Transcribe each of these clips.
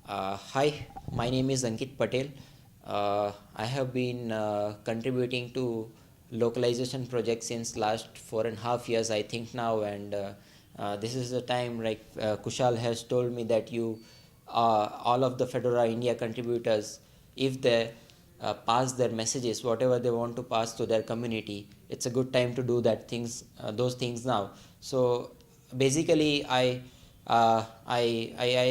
Hi, my name is Ankit Patel. I have been contributing to localization projects since last 4.5 years, I think now, and this is the time like Kushal has told me that all of the Fedora India contributors, if they pass their messages, whatever they want to pass to their community, it's a good time to do those things now. So basically, I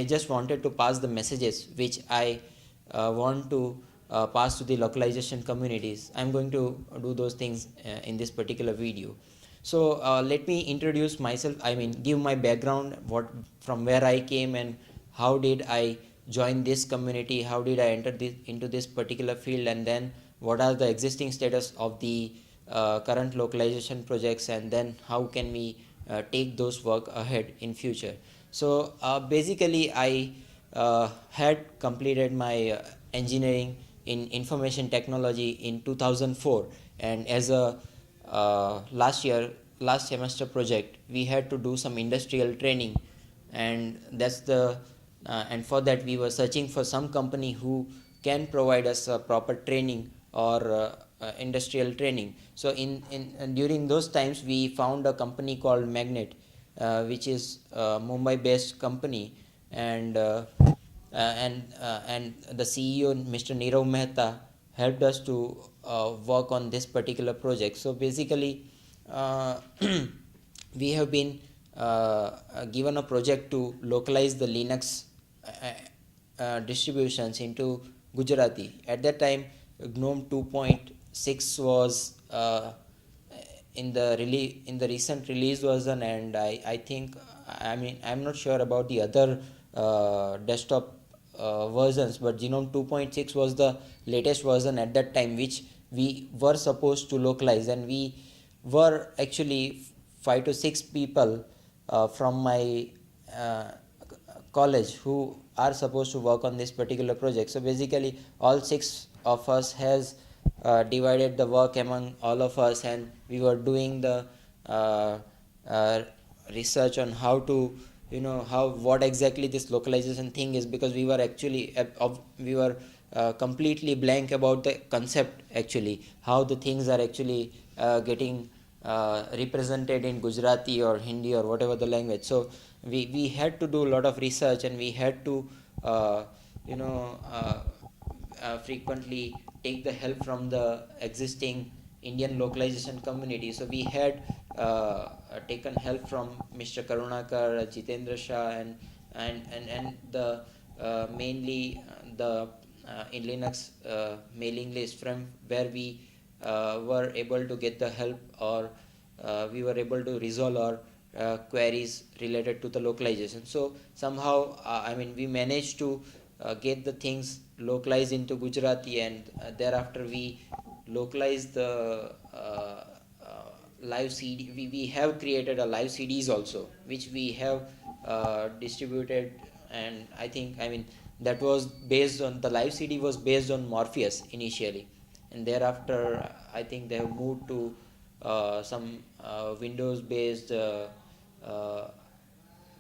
just wanted to pass the messages which I want to pass to the localization communities. I'm going to do those things in this particular video. So let me introduce myself. I mean, give my background, what from where I came and how did I join this community, how did I enter into this particular field, and then what are the existing status of the current localization projects, and then how can we take those work ahead in future. So basically I had completed my engineering in information technology in 2004, and as a last semester project we had to do some industrial training, and and for that we were searching for some company who can provide us a proper training or industrial training. So in during those times we found a company called Magnet, which is a Mumbai based company, and and the CEO Mr. Nirav Mehta helped us to work on this particular project. So basically uh, we have been given a project to localize the Linux distributions into Gujarati. At that time, GNOME 2.6 was in the recent release version, and I think, I mean, I'm not sure about the other desktop versions, but GNOME 2.6 was the latest version at that time, which we were supposed to localize, and we were actually 5 to 6 people from my uh, college who are supposed to work on this particular project. So basically all 6 of us has divided the work among all of us, and we were doing the uh, uh, research on how to, how what exactly this localization thing is, because we were actually we were completely blank about the concept, actually how the things are actually getting represented in Gujarati or Hindi or whatever the language. So we had to do a lot of research, and we had to uh, you know uh, frequently take the help from the existing Indian localization community. So we had taken help from Mr. Karunakar, Jitendra Shah, and the mainly the in Linux mailing list, from where we were able to get the help, or we were able to resolve our queries related to the localization. So somehow, I mean, we managed to get the things localized into Gujarati, and thereafter we localized the live CD. We have created a live CDs also, which we have distributed, and I think, I mean, that was based on, the live CD was based on Morpheus initially, and thereafter I think they have moved to some Windows based uh,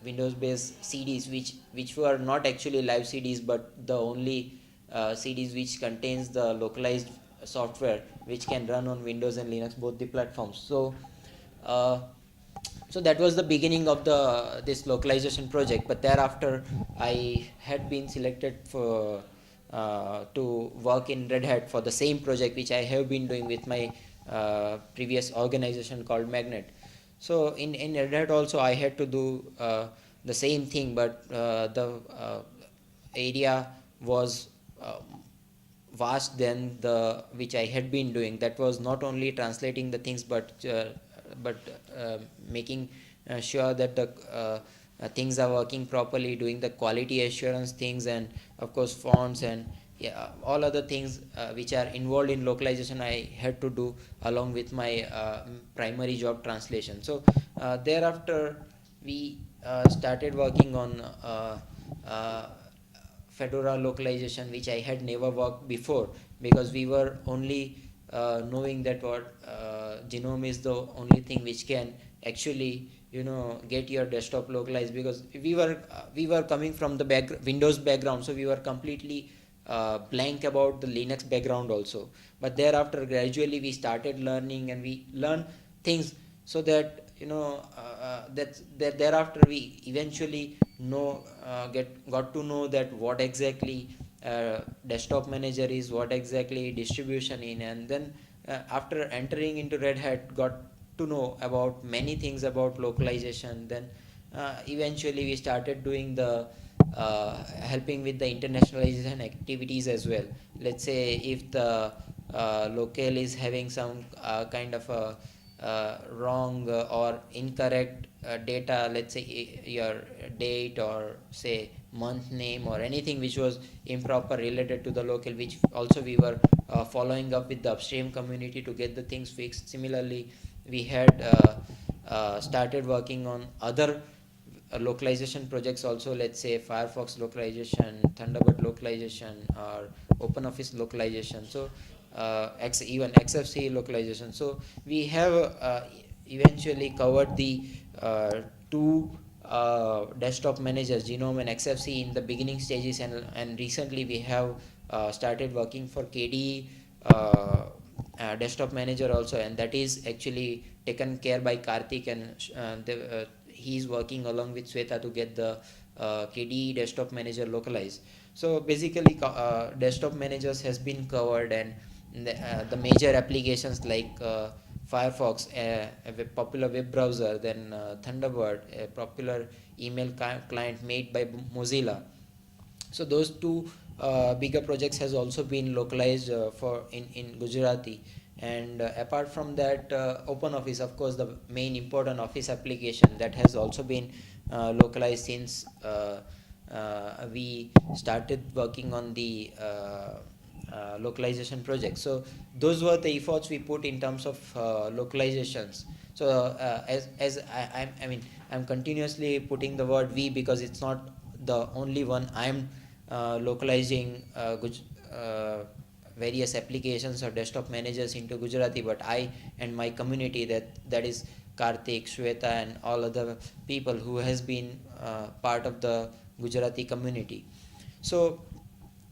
Windows based CDs, which were not actually live CDs, but the only CDs which contains the localized software which can run on Windows and Linux, both the platforms. Uh, so that was the beginning of the this localization project. But thereafter I had been selected for to work in Red Hat for the same project which I have been doing with my previous organization called Magnet. So in Red Hat also I had to do the same thing, but the area was vast than the which I had been doing. That was not only translating the things, but making sure that the things are working properly, doing the quality assurance things, and of course fonts and, yeah, all other things which are involved in localization I had to do along with my primary job, translation. So thereafter we started working on uh, Fedora localization, which I had never worked before, because we were only knowing that what GNOME is the only thing which can actually, get your desktop localized, because we were coming from the Windows background, so we were completely blank about the Linux background also. But thereafter, gradually we started learning, and we learn things, so that that thereafter we eventually got to know that what exactly desktop manager is, what exactly distribution in. And then after entering into Red Hat, got to know about many things about localization. Then eventually we started doing the helping with the internationalization activities as well. Let's say if the local is having some kind of a wrong or incorrect data, let's say your date, or say month name, or anything which was improper related to the local, which also we were following up with the upstream community to get the things fixed. Similarly, we had started working on other localization projects also, let's say Firefox localization, Thunderbird localization, or OpenOffice localization. So even XFCE localization. So we have eventually covered the two desktop managers, Genome and XFCE, in the beginning stages, and recently we have started working for KDE desktop manager also, and that is actually taken care by Karthik, and he is working along with Sweta to get the KDE desktop manager localized. So basically, desktop managers has been covered, and the major applications like Firefox, a popular web browser, then Thunderbird, a popular email client made by Mozilla. So those two bigger projects has also been localized for in Gujarati. And apart from that, OpenOffice, of course, the main important Office application, that has also been localized since we started working on the localization project. So those were the efforts we put in terms of localizations. So as I mean, I'm continuously putting the word we, because it's not the only one I'm localizing various applications or desktop managers into Gujarati, but I and my community, that is Karthik, Shweta, and all other people who has been part of the Gujarati community. So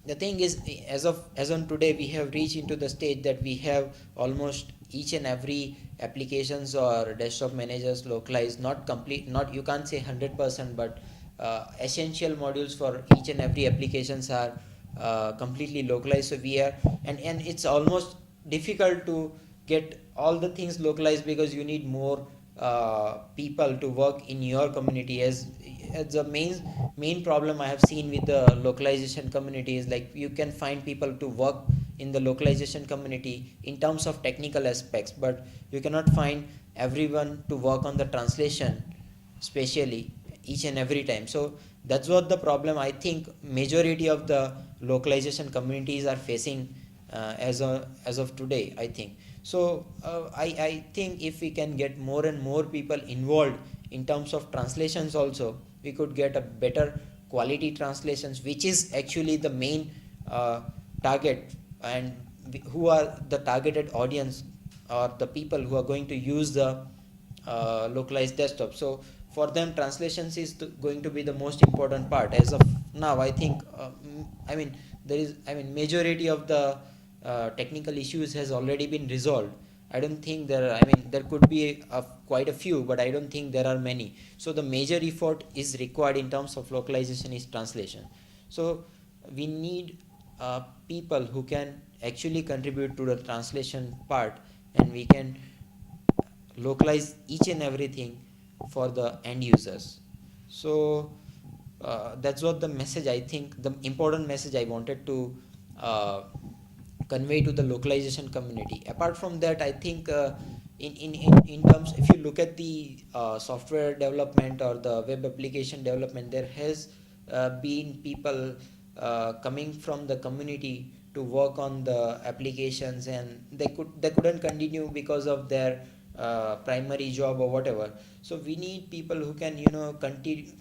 the thing is, as on today, we have reached into the stage that we have almost each and every applications or desktop managers localized. Not complete, not, you can't say 100%, but essential modules for each and every applications are completely localized. So we are, and it's almost difficult to get all the things localized, because you need more people to work in your community. As the main problem I have seen with the localization community is, like, you can find people to work in the localization community in terms of technical aspects, but you cannot find everyone to work on the translation, especially each and every time. So that's what the problem I think majority of the localization communities are facing as of today, I think. So I think if we can get more and more people involved in terms of translations also, we could get a better quality translations, which is actually the main target, and who are the targeted audience, or the people who are going to use the localized desktop. So for them, translations is going to be the most important part. As of now, I think I mean, majority of the technical issues has already been resolved. I don't think there could be quite a few, but I don't think there are many. So the major effort is required in terms of localization is translation. So we need people who can actually contribute to the translation part, and we can localize each and everything for the end users. So that's what the message, I think, the important message I wanted to uh, convey to the localization community. Apart from that, I think in terms, if you look at the software development or the web application development, there has been people coming from the community to work on the applications, and they couldn't continue because of their primary job or whatever. So we need people who can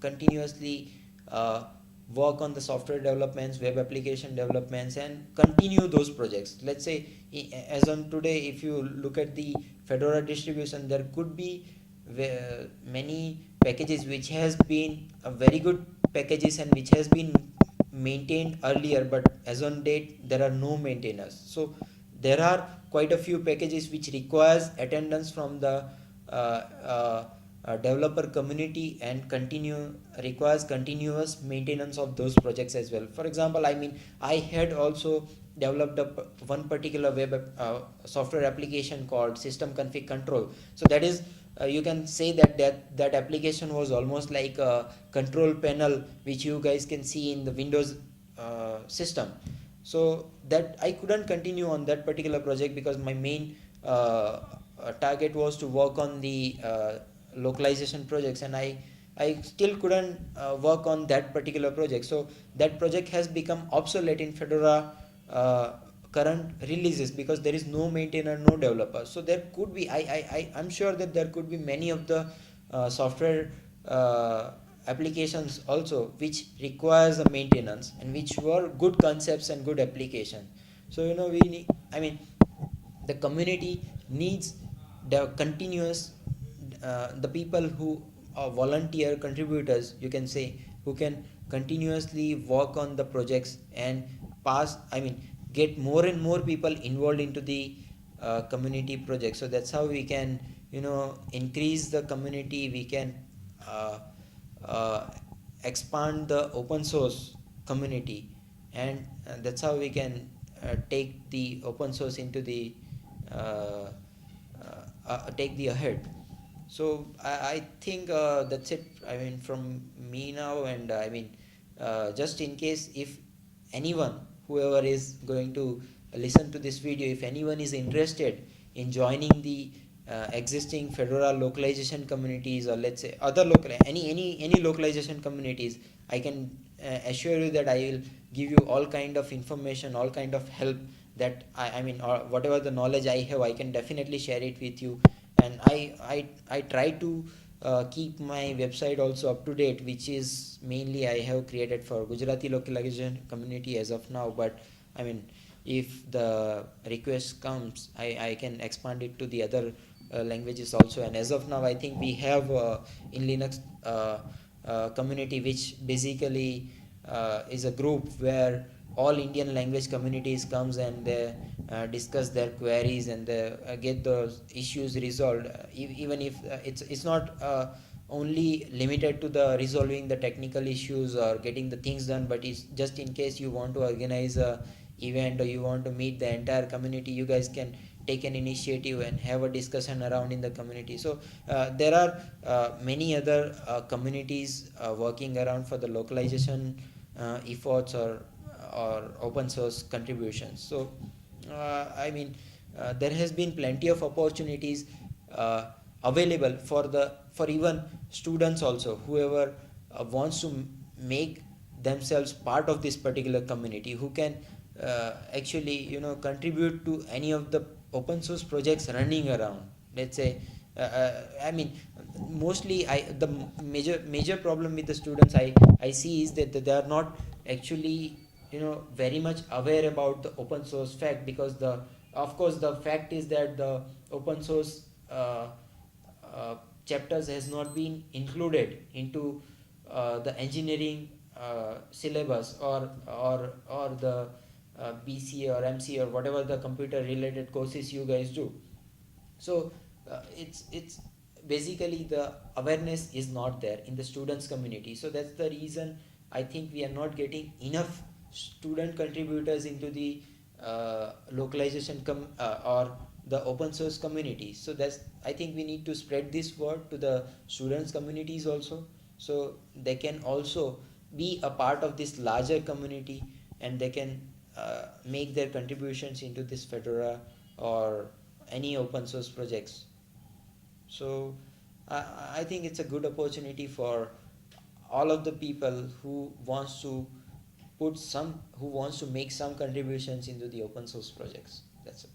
continuously uh, work on the software developments, web application developments, and continue those projects. Let's say, as on today, if you look at the Fedora distribution, there could be many packages which has been a very good packages and which has been maintained earlier, but as on date there are no maintainers. So there are quite a few packages which requires attendance from the uh, uh, developer community and continue requires continuous maintenance of those projects as well. For example, I mean, I had also developed one particular software application called system config control. So that is, you can say that application was almost like a control panel which you guys can see in the Windows system. So that I couldn't continue on that particular project because my main target was to work on the localization projects, and I still couldn't work on that particular project. So that project has become obsolete in Fedora current releases because there is no maintainer, no developer. So there could be, I'm sure that there could be many of the software applications also which requires a maintenance and which were good concepts and good application. So we need, I mean, the community needs the continuous the people who are volunteer contributors, you can say, who can continuously work on the projects and get more and more people involved into the community project. So that's how we can increase the community. We can uh, uh, expand the open source community, and that's how we can take the open source into the uh, take the ahead. So I think that's it. I mean, from me now, and just in case if anyone, whoever is going to listen to this video, if anyone is interested in joining the existing Fedora localization communities, or let's say other any localization communities, I can assure you that I will give you all kind of information, all kind of help that or whatever the knowledge I have, I can definitely share it with you. And I try to keep my website also up to date, which is mainly I have created for Gujarati localization community as of now. But I mean, if the request comes, I can expand it to the other languages also. And as of now, I think we have in Linux community, which basically is a group where all Indian language communities comes and they discuss their queries and they get those issues resolved. Even if it's not only limited to the resolving the technical issues or getting the things done, but it's just in case you want to organize a event or you want to meet the entire community, you guys can take an initiative and have a discussion around in the community. So there are many other communities working around for the localization efforts or open source contributions. So there has been plenty of opportunities available for even students also, whoever wants to make themselves part of this particular community, who can actually contribute to any of the open source projects running around. Let's say mostly the major problem with the students I see is that they are not actually very much aware about the open source fact, because of course the fact is that the open source uh, chapters has not been included into the engineering syllabus or the BCA or MCA or whatever the computer related courses you guys do. So it's basically the awareness is not there in the students community. So that's the reason I think we are not getting enough student contributors into the localization or the open source community. So that's, I think we need to spread this word to the students communities also, so they can also be a part of this larger community and they can make their contributions into this Fedora or any open source projects. So I think it's a good opportunity for all of the people who wants to make some contributions into the open source projects. That's it.